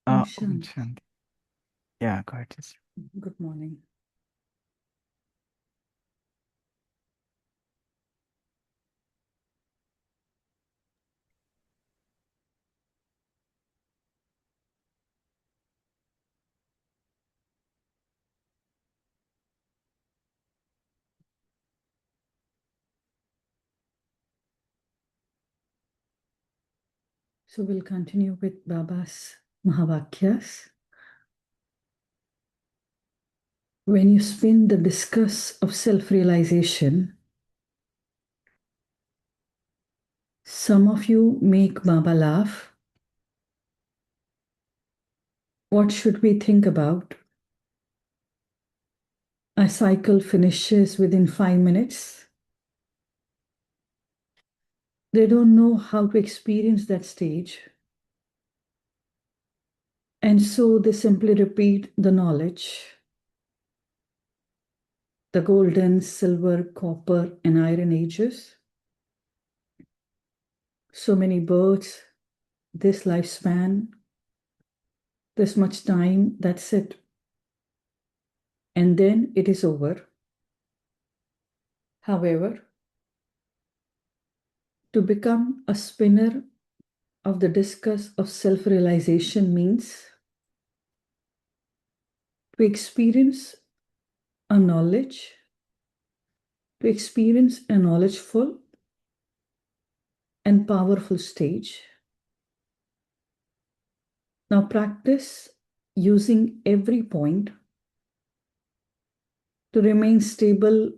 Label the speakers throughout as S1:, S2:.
S1: Shanti.
S2: Shanti. Yeah, go ahead. Yes.
S1: Good morning. So we'll continue with Baba's Mahavakyas. When you spin the discus of self-realization, some of you make Baba laugh. What should we think about? A cycle finishes within 5 minutes. They don't know how to experience that stage. And so they simply repeat the knowledge. The golden, silver, copper, and iron ages. So many births, this lifespan, this much time, that's it. And then it is over. However, to become a spinner of the discus of self-realization means to experience a knowledge, to experience a knowledgeful and powerful stage. Now practice using every point to remain stable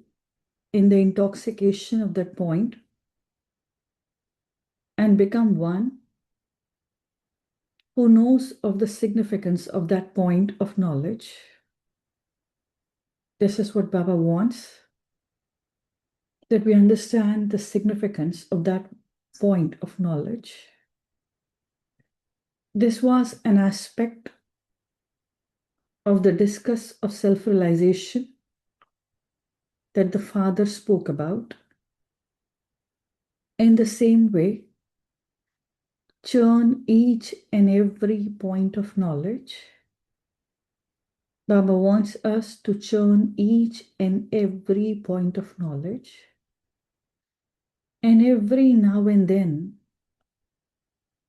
S1: in the intoxication of that point and become one who knows of the significance of that point of knowledge. This is what Baba wants, that we understand the significance of that point of knowledge. This was an aspect of the discus of self-realization that the Father spoke about. In the same way, churn each and every point of knowledge. Baba wants us to churn each and every point of knowledge. And every now and then,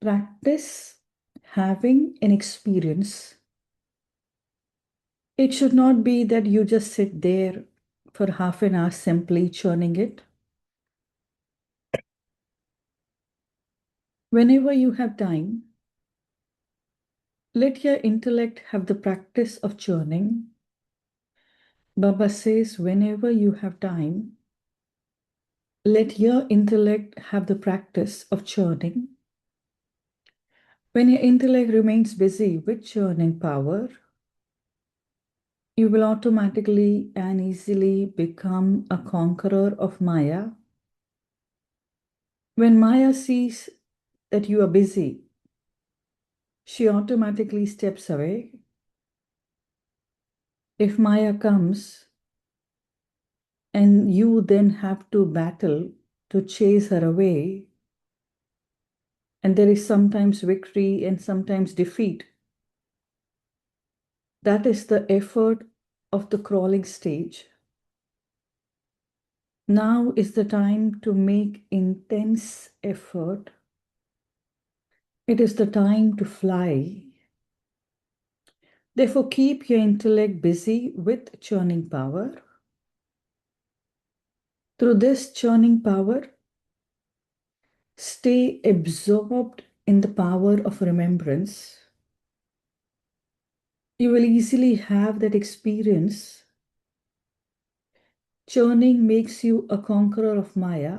S1: practice having an experience. It should not be that you just sit there for half an hour simply churning it. Whenever you have time, let your intellect have the practice of churning. Baba says, whenever you have time, let your intellect have the practice of churning. When your intellect remains busy with churning power, you will automatically and easily become a conqueror of Maya. When Maya sees that you are busy, she automatically steps away. If Maya comes and you then have to battle to chase her away, and there is sometimes victory and sometimes defeat, that is the effort of the crawling stage. Now is the time to make intense effort. It is the time to fly. Therefore, keep your intellect busy with churning power. Through this churning power, stay absorbed in the power of remembrance. You will easily have that experience. Churning makes you a conqueror of Maya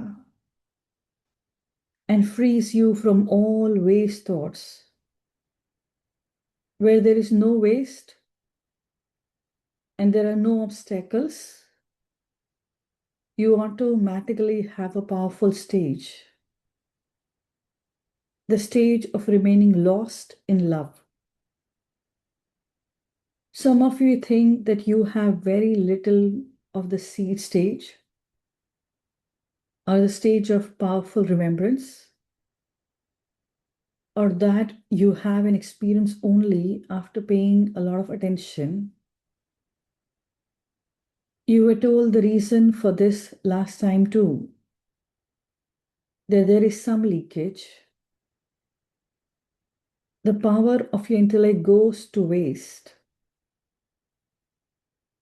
S1: and frees you from all waste thoughts. Where there is no waste and there are no obstacles, you automatically have a powerful stage. The stage of remaining lost in love. Some of you think that you have very little of the seed stage or the stage of powerful remembrance. or that you have an experience only after paying a lot of attention. You were told the reason for this last time too, that there is some leakage. The power of your intellect goes to waste.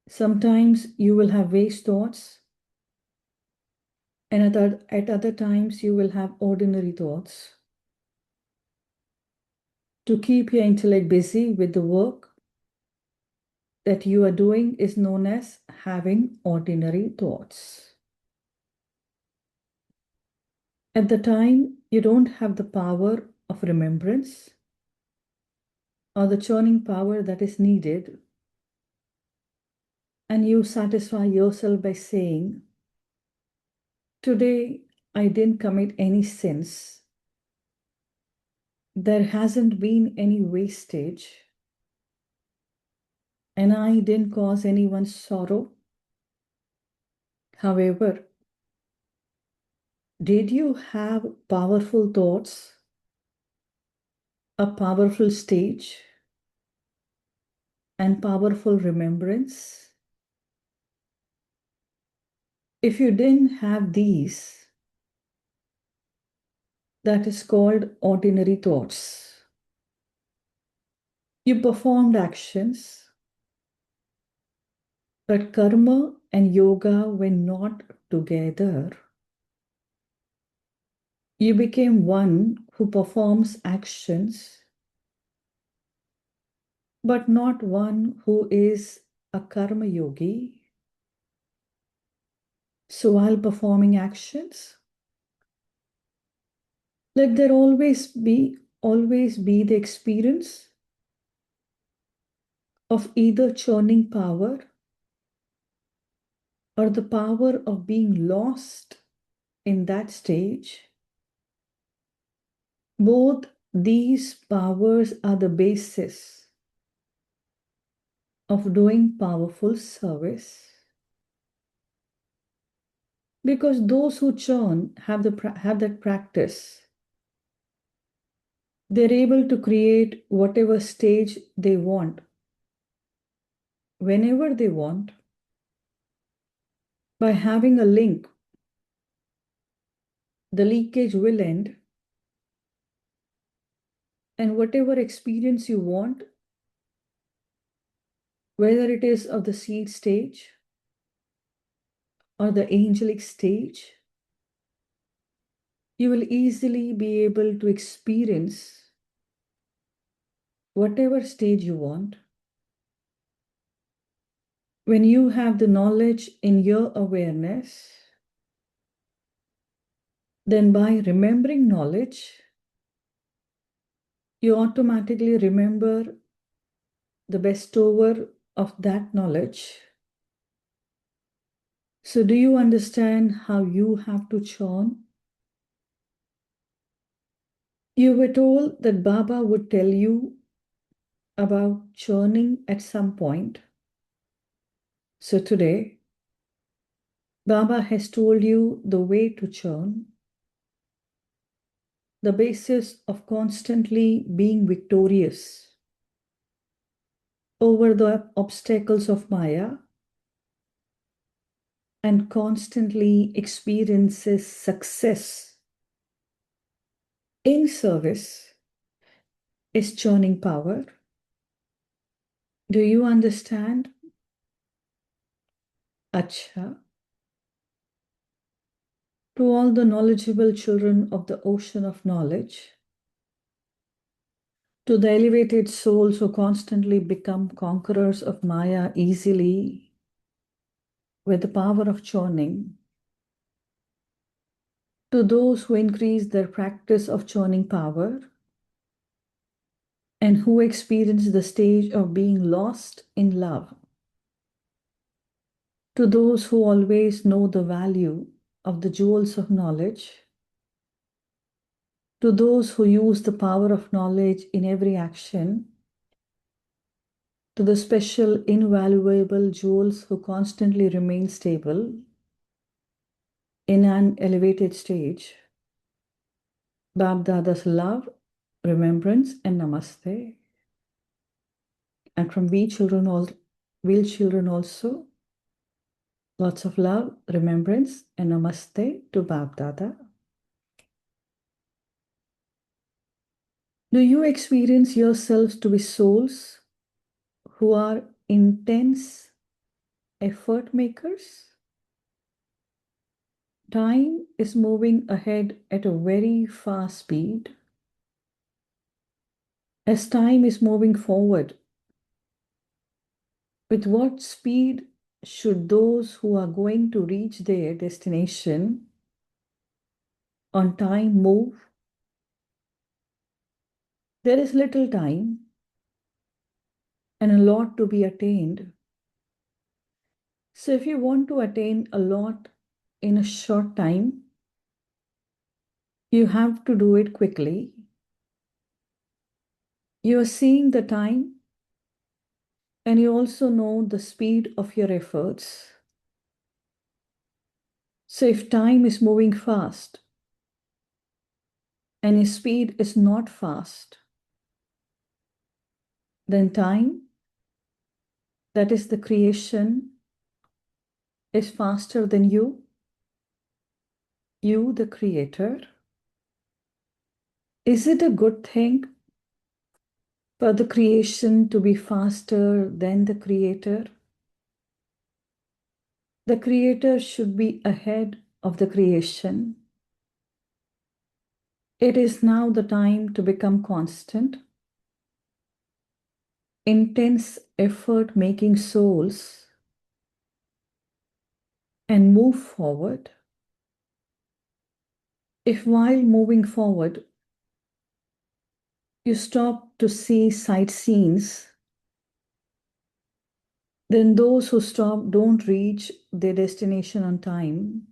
S1: Sometimes you will have waste thoughts, and at other times you will have ordinary thoughts. To keep your intellect busy with the work that you are doing is known as having ordinary thoughts. At the time, you don't have the power of remembrance or the churning power that is needed, and you satisfy yourself by saying, "Today I didn't commit any sins. There hasn't been any wastage, and I didn't cause anyone's sorrow." However, did you have powerful thoughts, a powerful stage, and powerful remembrance? If you didn't have these, that is called ordinary thoughts. You performed actions, but karma and yoga were not together. You became one who performs actions, but not one who is a karma yogi. So while performing actions, let there always be the experience of either churning power or the power of being lost in that stage. Both these powers are the basis of doing powerful service. Because those who churn have that practice. They're able to create whatever stage they want, whenever they want, by having a link. The leakage will end, and whatever experience you want, whether it is of the seed stage or the angelic stage, you will easily be able to experience whatever stage you want. When you have the knowledge in your awareness, then by remembering knowledge, you automatically remember the bestower of that knowledge. So, do you understand how you have to churn? You were told that Baba would tell you about churning at some point. So, today, Baba has told you the way to churn, the basis of constantly being victorious over the obstacles of Maya and constantly experiences success in service is churning power. Do you understand? Acha. To all the knowledgeable children of the ocean of knowledge, to the elevated souls who constantly become conquerors of Maya easily with the power of churning, to those who increase their practice of churning power and who experience the stage of being lost in love, to those who always know the value of the jewels of knowledge, to those who use the power of knowledge in every action, to the special invaluable jewels who constantly remain stable in an elevated stage, Bab Dada's love, remembrance, and namaste. And from we children also, lots of love, remembrance, and namaste to Bab Dada. Do you experience yourselves to be souls who are intense effort makers? Time is moving ahead at a very fast speed. As time is moving forward, with what speed should those who are going to reach their destination on time move? There is little time and a lot to be attained. So, if you want to attain a lot in a short time, you have to do it quickly. You are seeing the time and you also know the speed of your efforts. So, if time is moving fast and your speed is not fast, then time, that is the creation, is faster than you, the creator. Is it a good thing for the creation to be faster than the creator? The creator should be ahead of the creation. It is now the time to become constant, intense effort making souls and move forward. If while moving forward, you stop to see sightseeings, then those who stop don't reach their destination on time.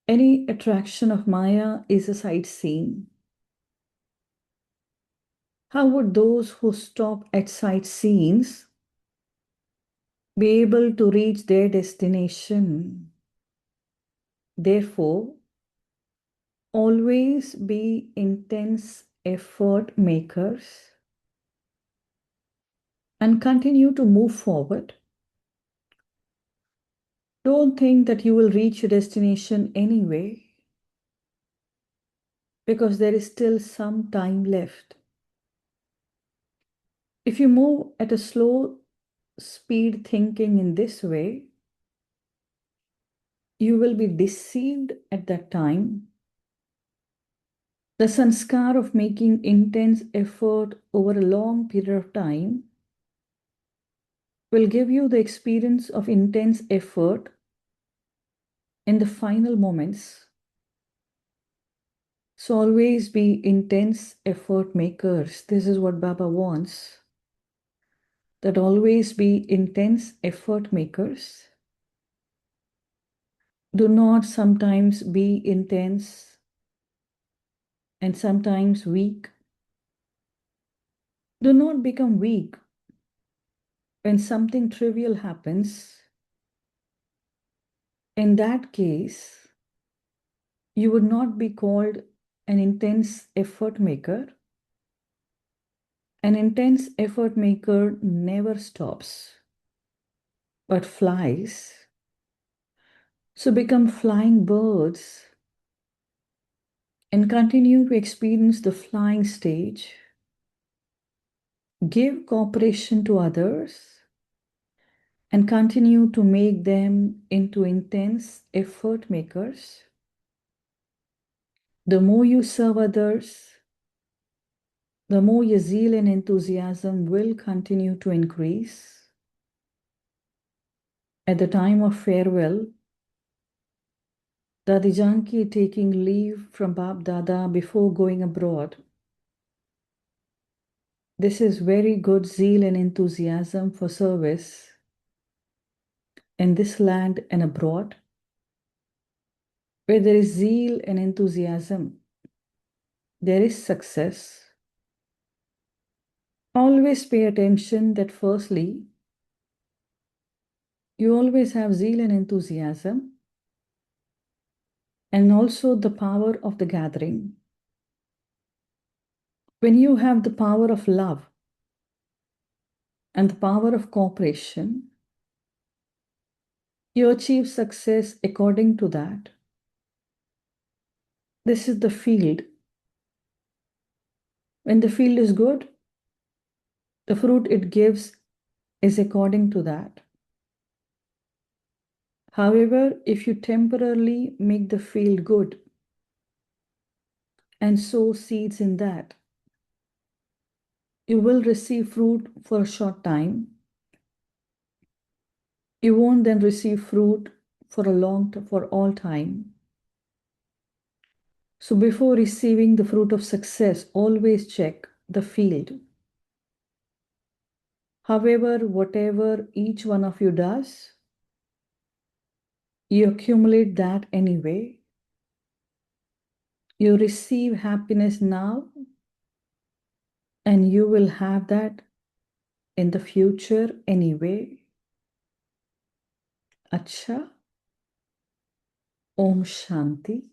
S1: Any attraction of Maya is a sightseeing. How would those who stop at sightseeings be able to reach their destination? Therefore, always be intense effort makers and continue to move forward. Don't think that you will reach your destination anyway, because there is still some time left. If you move at a slow speed thinking in this way, you will be deceived at that time. The sanskar of making intense effort over a long period of time will give you the experience of intense effort in the final moments. So always be intense effort makers. This is what Baba wants. That always be intense effort makers. Do not sometimes be intense and sometimes weak. Do not become weak when something trivial happens. In that case, you would not be called an intense effort maker. An intense effort maker never stops, but flies. So become flying birds and continue to experience the flying stage. Give cooperation to others and continue to make them into intense effort makers. The more you serve others, the more your zeal and enthusiasm will continue to increase. At the time of farewell, Dadi Janki taking leave from Bab Dada before going abroad. This is very good zeal and enthusiasm for service in this land and abroad. Where there is zeal and enthusiasm, there is success. Always pay attention that firstly, you always have zeal and enthusiasm, and also the power of the gathering. When you have the power of love and the power of cooperation, you achieve success according to that. This is the field. When the field is good, the fruit it gives is according to that. However, if you temporarily make the field good and sow seeds in that, you will receive fruit for a short time. You won't then receive fruit for for all time. So before receiving the fruit of success, always check the field. However, whatever each one of you does, you accumulate that anyway. You receive happiness now, and you will have that in the future anyway. Acha. Om Shanti.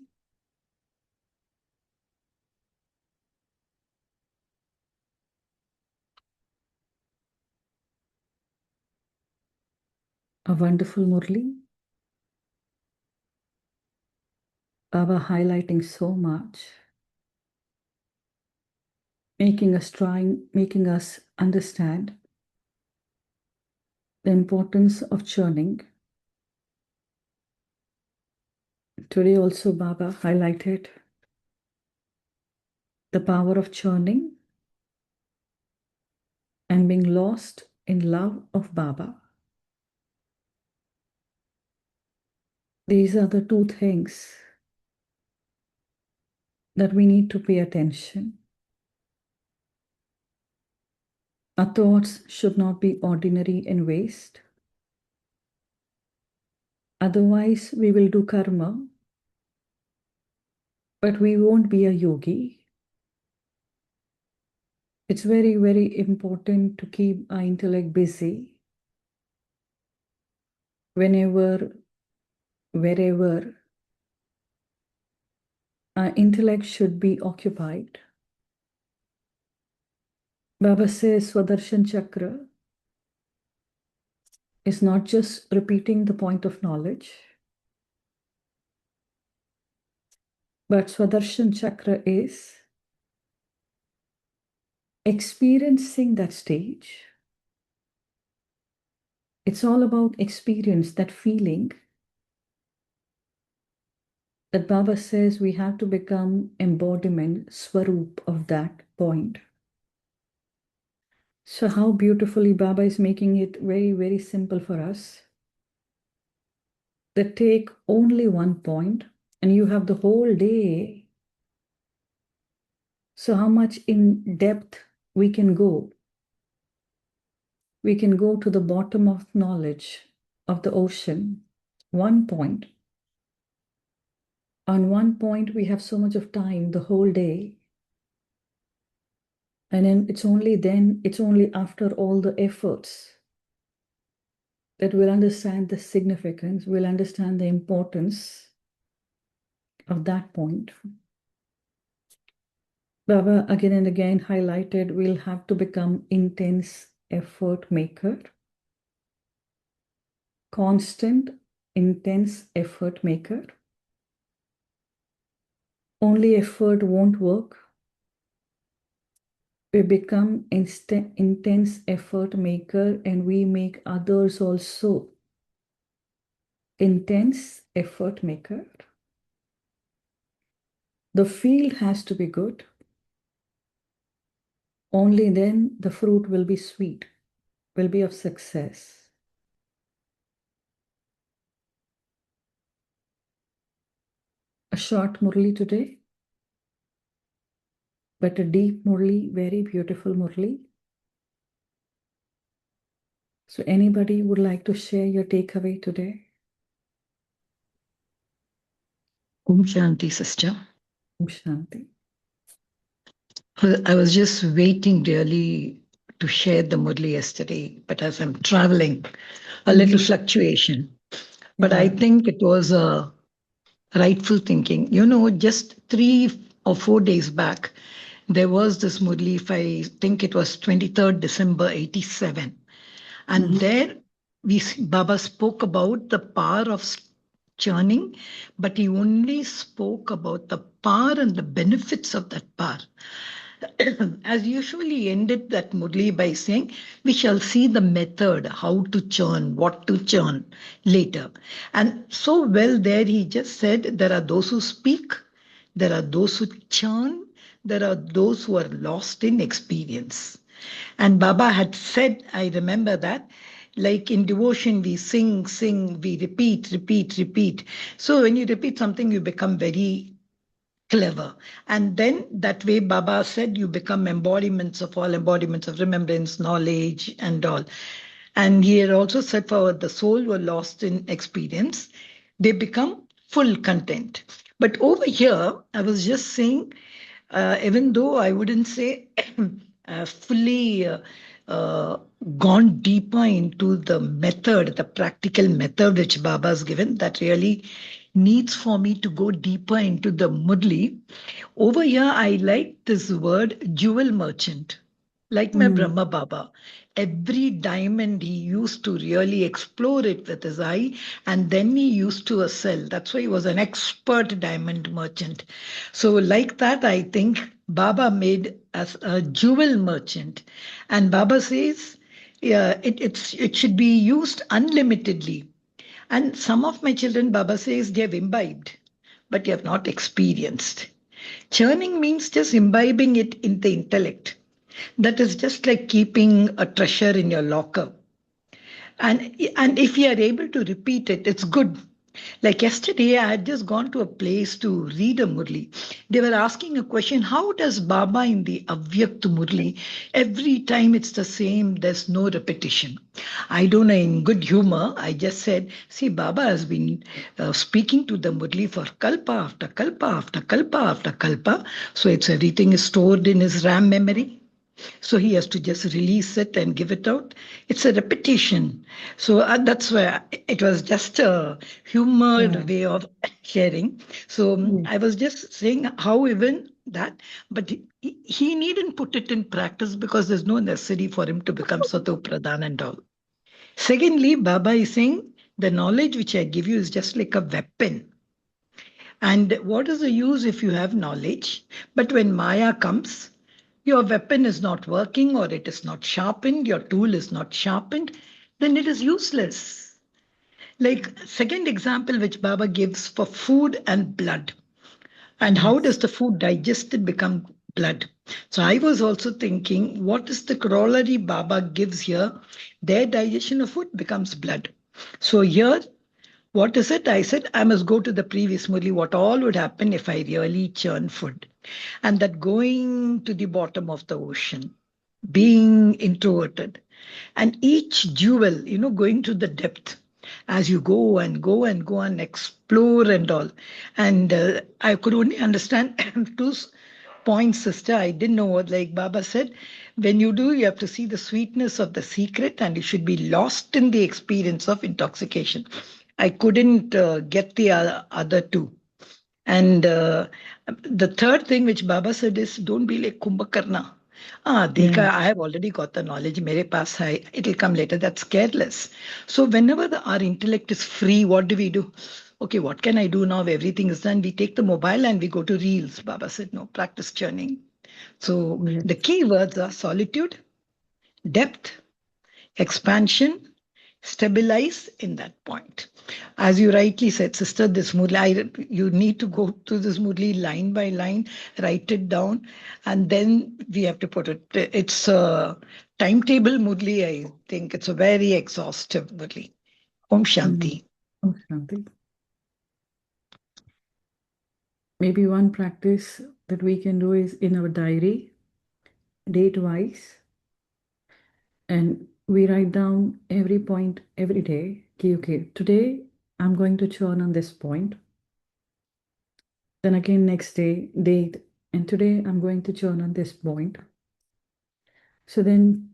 S1: A wonderful Murli. Baba highlighting so much, making us understand the importance of churning. Today also Baba highlighted the power of churning and being lost in love of Baba. These are the two things that we need to pay attention. Our thoughts should not be ordinary and waste. Otherwise, we will do karma, but we won't be a yogi. It's very, very important to keep our intellect busy whenever, wherever our intellect should be occupied. Baba says Swadershan Chakra is not just repeating the point of knowledge, but Swadershan Chakra is experiencing that stage. It's all about experience, that feeling that Baba says we have to become embodiment, swaroop of that point. So how beautifully Baba is making it very, very simple for us. That take only one point and you have the whole day. So how much in depth we can go? We can go to the bottom of knowledge of the ocean. One point. On one point, we have so much of time, the whole day. And then it's only after all the efforts that we'll understand the significance, we'll understand the importance of that point. Baba again and again highlighted we'll have to become intense effort maker, constant, intense effort maker. Only effort won't work. We become intense effort maker and we make others also intense effort maker. The field has to be good. Only then the fruit will be sweet, will be of success. A short Murli today, but a deep Murli, very beautiful Murli. So anybody would like to share your takeaway today?
S3: Om Shanti, sister.
S1: Om Shanti.
S3: I was just waiting really to share the Murli yesterday, but as I'm traveling, a little fluctuation. But I think it was a rightful thinking. You know, just 3 or 4 days back, there was this Murli, if I think it was 23rd December 87. And there Baba spoke about the power of churning, but he only spoke about the power and the benefits of that power. As usually ended that Murli by saying, we shall see the method, how to churn, what to churn later. And so well there he just said, there are those who speak, there are those who churn, there are those who are lost in experience. And Baba had said, I remember that, like in devotion, we sing, sing, we repeat, repeat, repeat. So when you repeat something, you become very clever. And then that way, Baba said, you become embodiments of all embodiments of remembrance, knowledge, and all. And he had also said, for the soul were lost in experience, they become full content. But over here, I was just saying, even though I wouldn't say fully gone deeper into the method, the practical method which Baba has given, that really needs for me to go deeper into the Murli. Over here, I like this word jewel merchant. Like my Brahma Baba, every diamond he used to really explore it with his eye, and then he used to sell. That's why he was an expert diamond merchant. So, like that, I think Baba made us a jewel merchant. And Baba says, yeah, it should be used unlimitedly. And some of my children, Baba says, they have imbibed, but they have not experienced. Churning means just imbibing it in the intellect. That is just like keeping a treasure in your locker. And if you are able to repeat it, it's good. Like yesterday, I had just gone to a place to read a Murli. They were asking a question, how does Baba in the Avyakt Murli, every time it's the same, there's no repetition? I don't know, in good humor, I just said, see, Baba has been speaking to the Murli for kalpa after kalpa after kalpa after kalpa. So it's everything is stored in his RAM memory. So he has to just release it and give it out. It's a repetition. So that's why it was just a humored way of sharing. So I was just saying how even that, but he needn't put it in practice because there's no necessity for him to become Sato Pradhan and all. Secondly, Baba is saying the knowledge which I give you is just like a weapon. And what is the use if you have knowledge? But when Maya comes, your weapon is not working or it is not sharpened, your tool is not sharpened, then it is useless. Like second example which Baba gives for food and blood. And how does the food digested become blood? So I was also thinking, what is the corollary Baba gives here? Their digestion of food becomes blood. So here, what is it? I said, I must go to the previous Murli, what all would happen if I really churn food. And that going to the bottom of the ocean, being introverted, and each jewel, going to the depth as you go and go and go and explore and all. And I could only understand two points, sister. I didn't know what, like Baba said, when you do, you have to see the sweetness of the secret and you should be lost in the experience of intoxication. I couldn't get the other two. And the third thing which Baba said is, don't be like Kumbhakarna. Dekha, I have already got the knowledge. Mere paas hai. It'll come later. That's careless. So whenever our intellect is free, what do? Okay, what can I do now? Everything is done. We take the mobile and we go to reels. Baba said, no, practice churning. So the key words are solitude, depth, expansion, stabilize in that point. As you rightly said, sister, this Murli, you need to go through this Murli line by line, write it down, and then we have to put it. It's a timetable Murli, I think. It's a very exhaustive Murli. Om Shanti.
S1: Om Shanti. Maybe one practice that we can do is in our diary, date-wise, and we write down every point every day. Okay, today I'm going to churn on this point. Then again, next day, date, and today I'm going to churn on this point. So then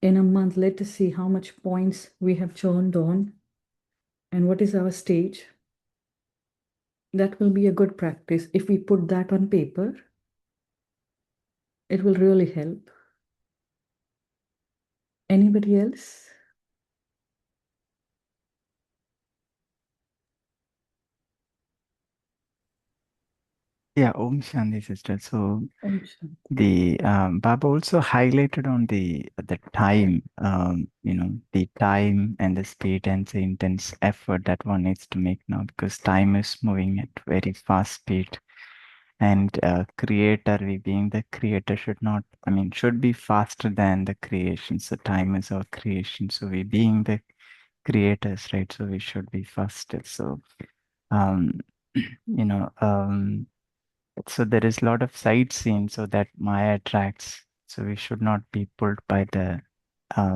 S1: in a month, let us see how much points we have churned on and what is our stage. That will be a good practice if we put that on paper. It will really help. Anybody else?
S2: Yeah, Om Shanti, sister. So
S1: Om Shanti.
S2: the Baba also highlighted on the time, the time and the speed and the intense effort that one needs to make now, because time is moving at very fast speed. And creator, we being the creator, should be faster than the creation. So time is our creation. So we being the creators, right? So we should be faster. So um, you know, so there is a lot of sightseeing, so that Maya attracts. So we should not be pulled by the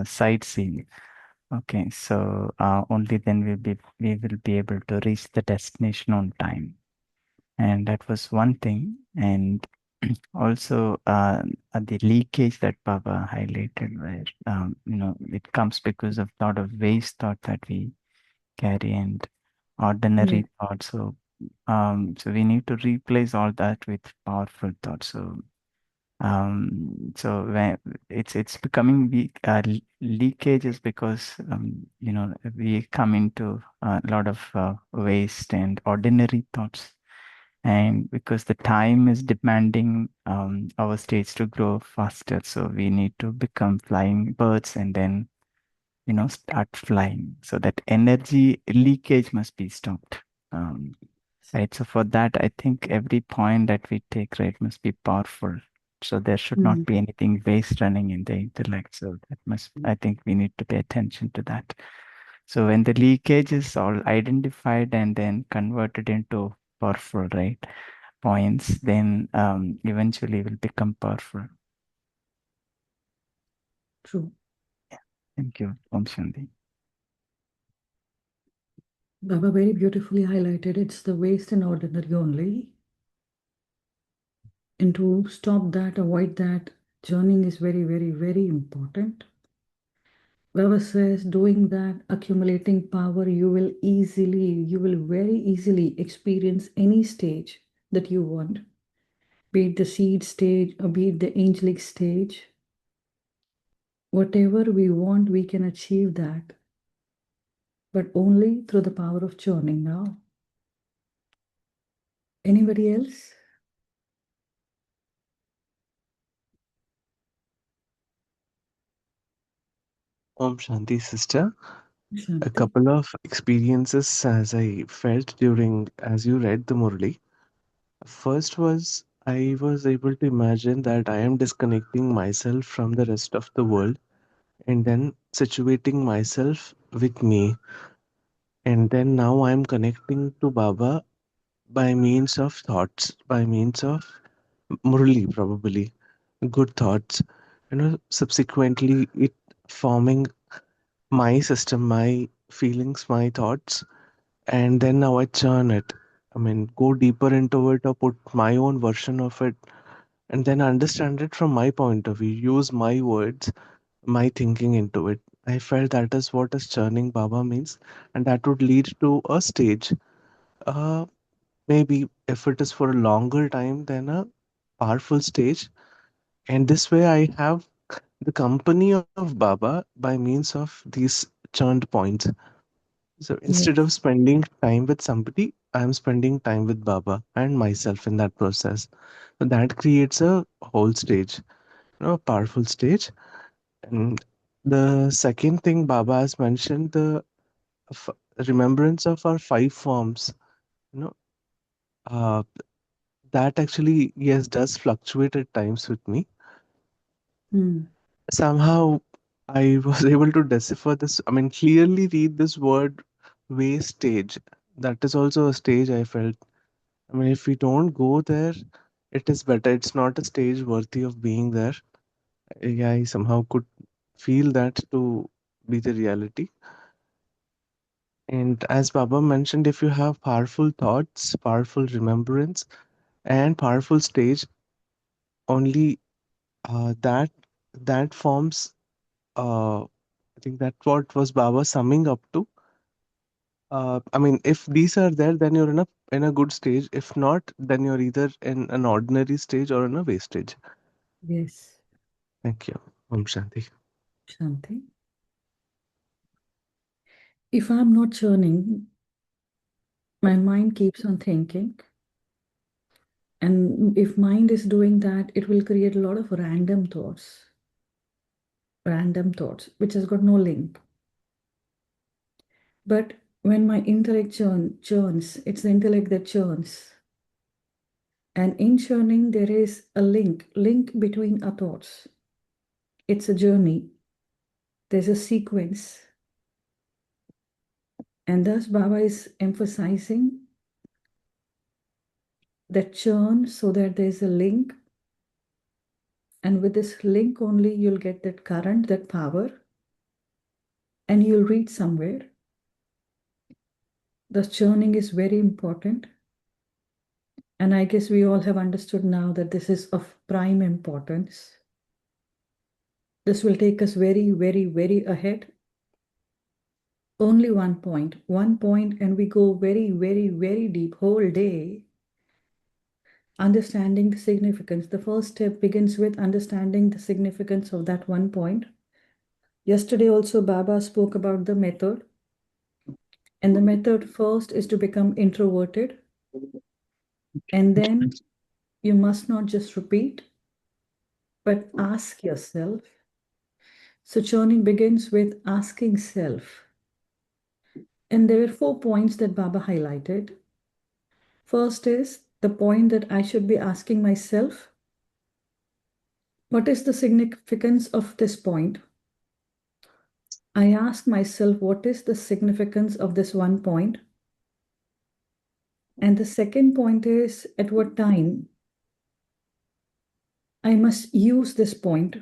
S2: sightseeing. Okay, so only then we will be able to reach the destination on time. And that was one thing. And also the leakage that Baba highlighted, where it comes because of lot of waste thought that we carry and
S1: Yeah,
S2: ordinary thoughts. So we need to replace all that with powerful thoughts. So when it's becoming weak, leakage is because we come into a lot of waste and ordinary thoughts, and because the time is demanding our states to grow faster, so we need to become flying birds and then start flying. So that energy leakage must be stopped. Um, right. So for that, I think every point that we take, right, must be powerful. So there should not
S1: mm,
S2: be anything waste running in the intellect. So I think we need to pay attention to that. So when the leakage is all identified and then converted into powerful, right, points, then eventually will become powerful.
S1: true.
S2: Thank you, Om Shanti.
S1: Baba very beautifully highlighted it's the waste and ordinary only. And to stop that, avoid that, churning is very, very, very important. Baba says, doing that, accumulating power, you will very easily experience any stage that you want, be it the seed stage or be it the angelic stage. Whatever we want, we can achieve that, but only through the power of churning now. Anybody else?
S4: Om Shanti, sister. A
S1: Shanti.
S4: couple of experiences as I felt during, as you read the Murli. First was I was able to imagine that I am disconnecting myself from the rest of the world and then situating myself with me. And then now I am connecting to Baba by means of thoughts, by means of Murli, probably good thoughts. Subsequently, it forming my system, my feelings, my thoughts, and then now I churn it. I mean, go deeper into it or put my own version of it, and then understand it from my point of view, use my words, my thinking into it. I felt that is what is churning Baba means, and that would lead to a stage. Uh, Maybe if it is for a longer time, then a powerful stage. And this way, I have the company of Baba by means of these churned points. So instead of
S1: Yes,
S4: spending time with somebody, I'm spending time with Baba and myself in that process. So that creates a whole stage, a powerful stage. And the second thing Baba has mentioned, the f- remembrance of our five forms, you know, uh, that actually, yes, does fluctuate at times with me.
S1: mm,
S4: Somehow I was able to decipher this, I mean, clearly read this word wastage. That is also a stage I felt. I mean, if we don't go there, it is better. It's not a stage worthy of being there. Yeah, I somehow could feel that to be the reality. And as Baba mentioned, if you have powerful thoughts, powerful remembrance, and powerful stage, only that forms. I think that's what was Baba summing up to. I mean, if these are there, then you're in a good stage. If not, then you're either in an ordinary stage or in a wastage.
S1: Yes.
S4: Thank you. Om Shanti.
S1: Shanti. If I'm not churning, my mind keeps on thinking. And if mind is doing that, it will create a lot of random thoughts, which has got no link. But when my intellect churns, it's the intellect that churns. And in churning, there is a link between our thoughts. It's a journey. There's a sequence. And thus Baba is emphasizing that churn so that there's a link. And with this link only, you'll get that current, that power, and you'll reach somewhere. The churning is very important. And I guess we all have understood now that this is of prime importance. This will take us very, very, very ahead. Only one point, and we go very, very, very deep, whole day, understanding the significance. The first step begins with understanding the significance of that one point. Yesterday also Baba spoke about the method. And the method first is to become introverted. And then you must not just repeat, but ask yourself. So churning begins with asking self. And there were 4 points that Baba highlighted. First is the point that I should be asking myself, what is the significance of this point? I ask myself, what is the significance of this one point? And the second point is, at what time I must use this point?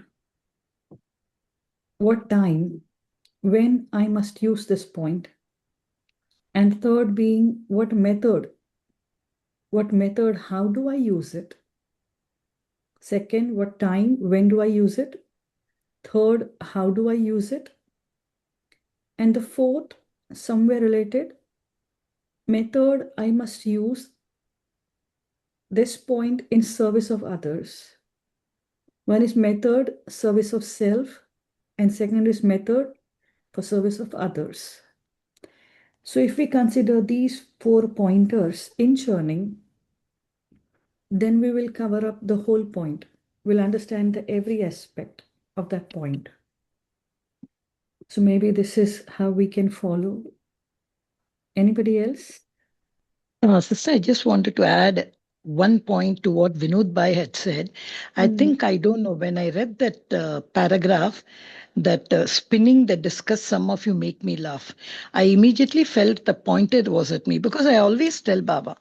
S1: What time, when I must use this point? And third being, what method, how do I use it? Second, what time, when do I use it? Third, how do I use it? And the fourth, somewhere related, method, I must use this point in service of others. One is method, service of self, and second is method for service of others. So if we consider these 4 pointers in churning, then we will cover up the whole point. We'll understand every aspect of that point. So maybe this is how we can follow. Anybody else?
S3: Sister, I just wanted to add one point to what Vinod Bhai had said. I think, I don't know, when I read that paragraph, that spinning the discus, some of you make me laugh. I immediately felt the pointer was at me because I always tell Baba,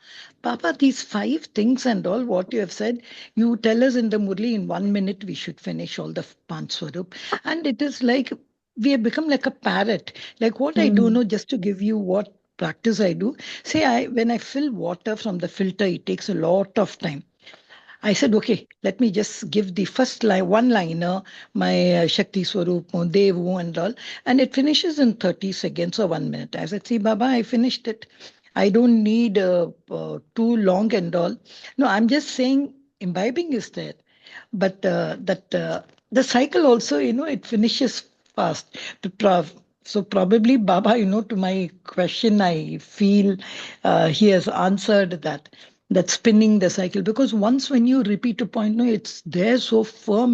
S3: these 5 things and all what you have said, you tell us in the Murli in 1 minute we should finish all the Panch Swarup. And it is like we have become like a parrot. Like what I do know, just to give you what practice I do. Say when I fill water from the filter, it takes a lot of time. I said, okay, let me just give the first line, one liner, my Shakti Swarup, Devu and all, and it finishes in 30 seconds or 1 minute. I said, see, Baba, I finished it. I don't need too long and all. No, I'm just saying imbibing is there. But the cycle also, it finishes fast. So probably Baba, to my question, I feel he has answered that spinning the cycle, because once when you repeat a point, no, it's there so firm,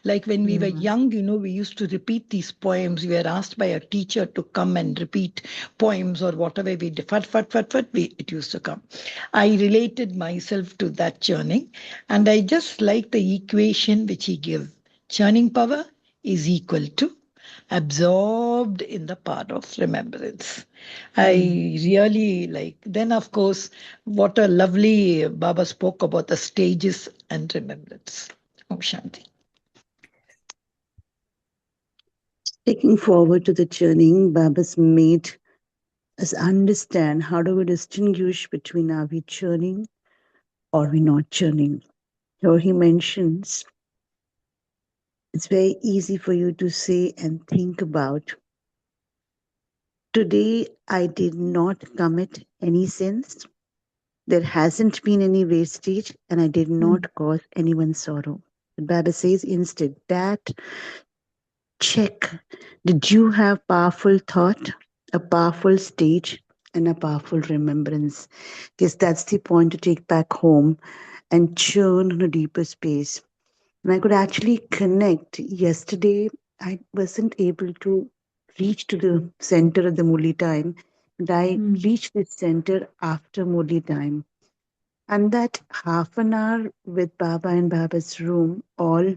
S3: like when we were young, we used to repeat these poems. We were asked by a teacher to come and repeat poems or whatever we did, it used to come. I related myself to that churning, and I just like the equation which he gave. Churning power is equal to absorbed in the part of remembrance. I really like. Then, of course, what a lovely Baba spoke about the stages and remembrance. Om Shanti.
S5: Taking forward to the churning, Baba's made us understand how do we distinguish between are we churning or we not churning. Here he mentions it's very easy for you to say and think about. Today, I did not commit any sins. There hasn't been any wastage, and I did not cause anyone sorrow. But Baba says instead that check, did you have powerful thought, a powerful stage, and a powerful remembrance? Because that's the point to take back home and churn on a deeper space. And I could actually connect. Yesterday, I wasn't able to reach to the center at the Murli time, and I reached the center after Murli time. And that half an hour with Baba in Baba's room, all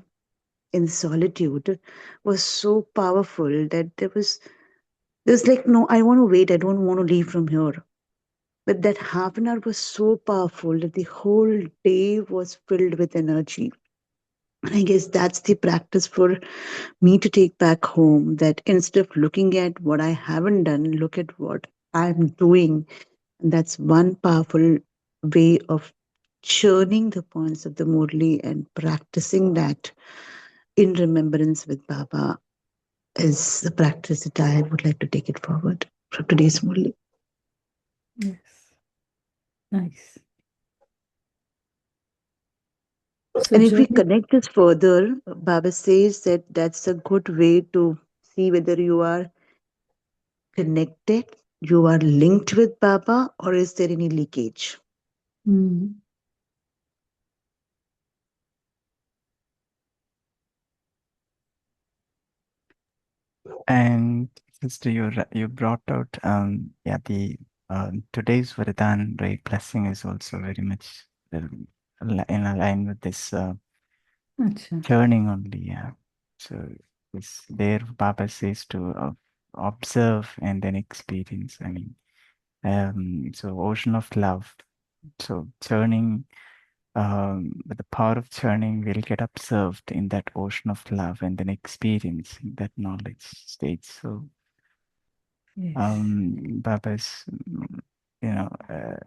S5: in solitude, was so powerful that there's like, no, I want to wait. I don't want to leave from here. But that half an hour was so powerful that the whole day was filled with energy. And I guess that's the practice for me to take back home, that instead of looking at what I haven't done, look at what I'm doing. And that's one powerful way of churning the points of the Murli and practicing that in remembrance with Baba is the practice that I would like to take it forward from today's Murli.
S1: Yes. Nice. So
S5: And if we
S1: journey,
S5: connect this further, Baba says that that's a good way to see whether you are connected, you are linked with Baba, or is there any leakage?
S1: mm,
S2: And sister, you brought out yeah, the today's Vardhan, right, blessing is also very much in line with this
S1: acha.
S2: churning only. Yeah. So this there Baba says to observe and then experience. I mean, so ocean of love. So churning, with the power of churning, we'll get observed in that ocean of love and then experience that knowledge stage. So
S1: Yes.
S2: Baba is,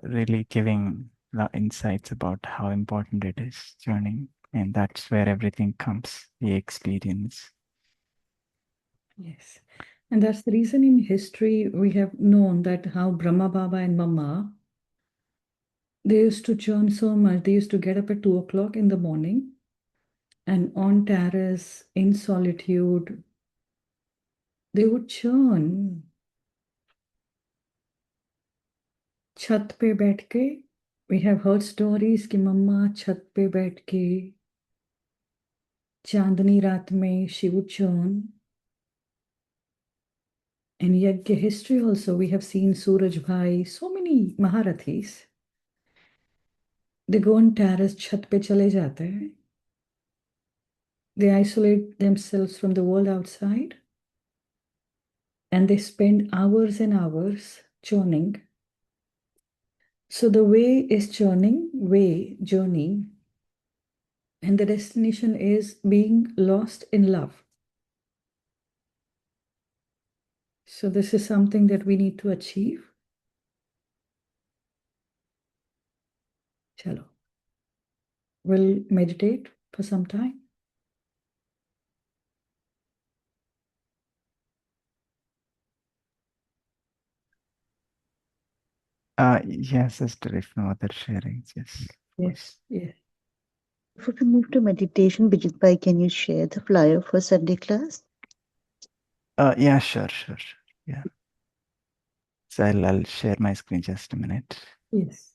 S2: really giving insights about how important it is churning, and that's where everything comes, the experience.
S1: Yes. And that's the reason in history we have known that how Brahma Baba and Mama, they used to churn so much. They used to get up at 2 o'clock in the morning and on terrace in solitude, they would churn. छत पे बैठ के, we have heard stories कि मम्मा छत पे बैठ के चांदनी रात में she would churn. In Yajna history also, we have seen Suraj Bhai, so many Maharathis. They go on terrace, छत पे चले जाते हैं. They isolate themselves from the world outside and they spend hours and hours churning. So the way is churning, way, journey, and the destination is being lost in love. So this is something that we need to achieve. Chalo. We'll meditate for some time.
S2: Yes, sister, if no other sharings, yes.
S1: Yes, yes.
S5: Before we move to meditation, Bijit Bhai, can you share the flyer for Sunday class?
S2: Yeah, sure. Yeah. So I'll share my screen just a minute.
S1: Yes.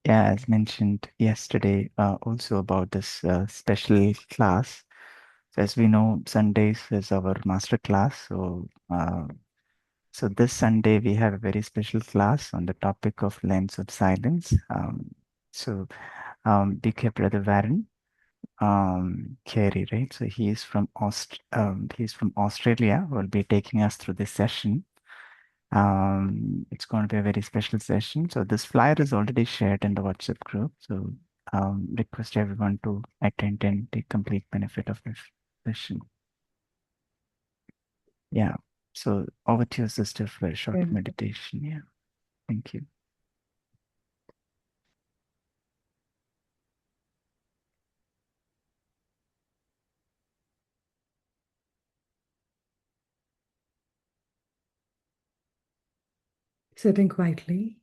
S2: Yeah, as mentioned yesterday, also about this special class. So as we know, Sundays is our master class. So this Sunday we have a very special class on the topic of lens of silence. BK Brother Warren, Carey, right? So he's from Australia. Will be taking us through this session. It's going to be a very special session. So this flyer is already shared in the WhatsApp group. So request everyone to attend and take complete benefit of this session. Yeah. So over to your sister for a short meditation. Yeah. Thank you.
S1: Sitting quietly,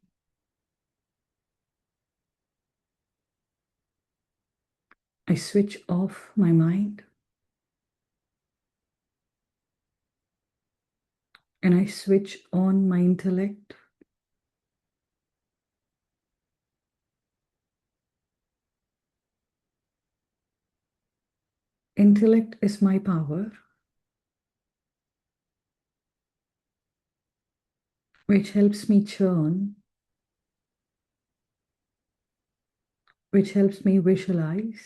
S1: I switch off my mind and I switch on my intellect. Intellect is my power, which helps me churn, which helps me visualize,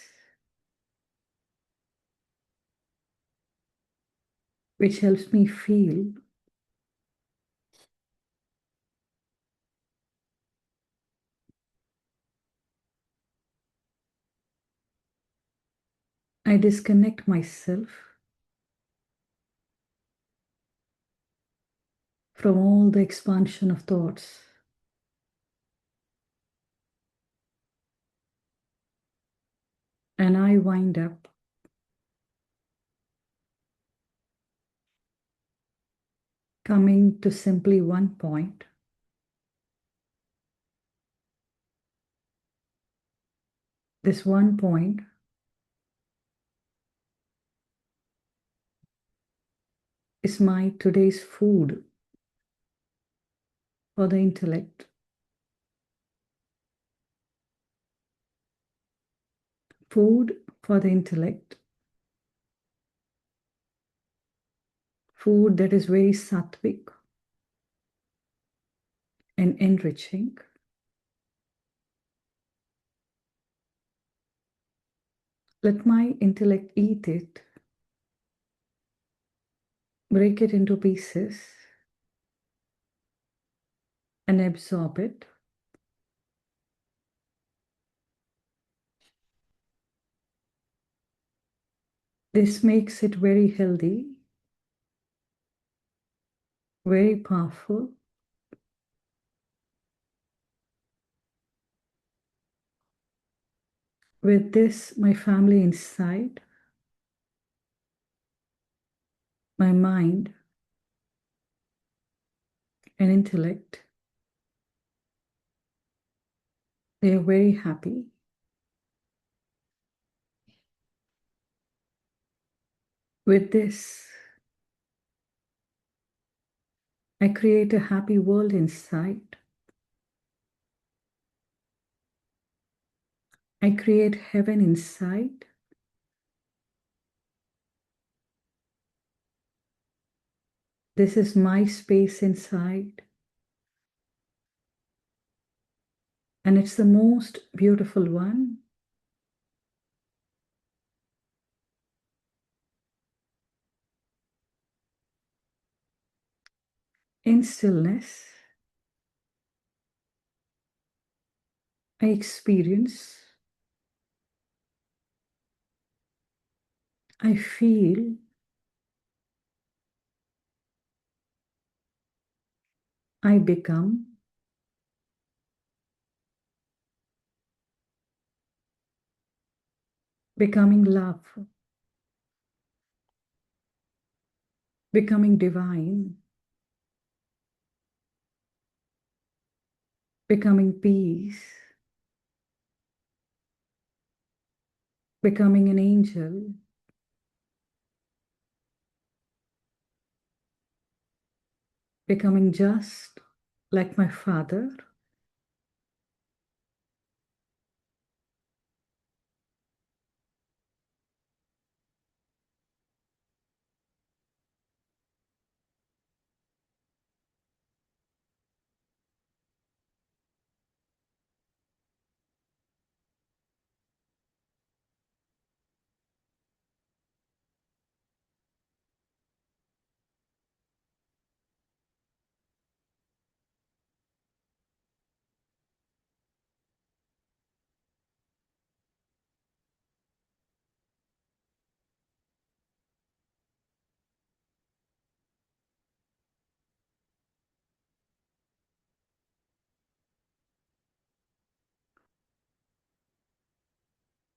S1: which helps me feel. I disconnect myself from all the expansion of thoughts. And I wind up coming to simply one point. This one point is my today's food for the intellect, food for the intellect, food that is very sattvic and enriching. Let my intellect eat it, break it into pieces, and absorb it. This makes it very healthy, very powerful. With this, my family inside, my mind and intellect, they are very happy. With this, I create a happy world inside. I create heaven inside. This is my space inside. And it's the most beautiful one. In stillness, I experience, I feel, I become, becoming love, becoming divine, becoming peace, becoming an angel, becoming just like my father.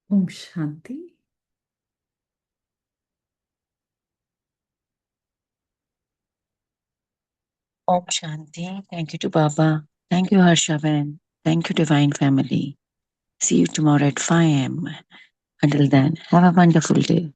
S1: Om Shanti.
S6: Om Shanti. Thank you to Baba. Thank you, Harshavan. Thank you, Divine Family. See you tomorrow at 5 a.m. Until then, have a wonderful day.